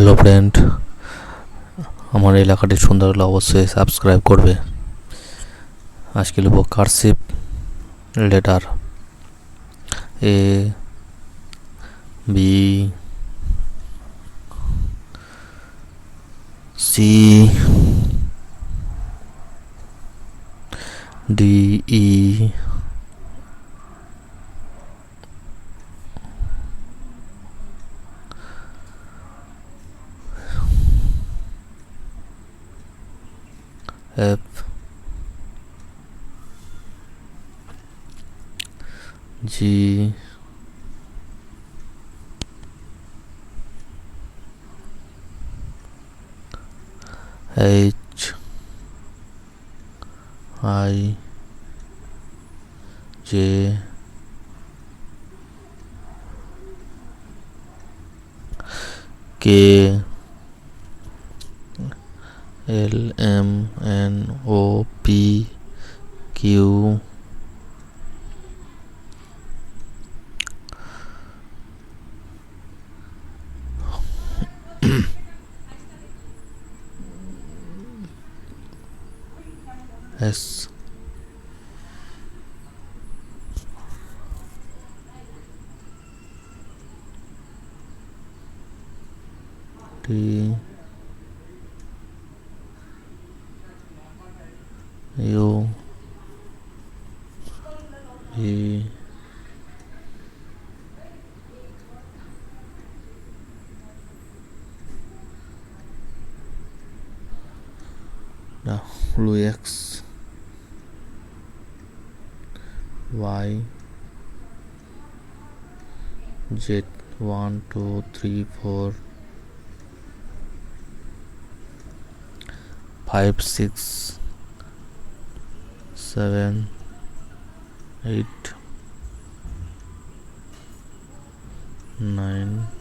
Hello friend, আমার এই লেখাটি সুন্দর হলে অবশ্যই সাবস্ক্রাইব করবে। আজকে লিখব cursive letter A B C D E F G H I J K L M N O P Q S T U V W X Y Z 1 2 3 4 5 6 7 8 9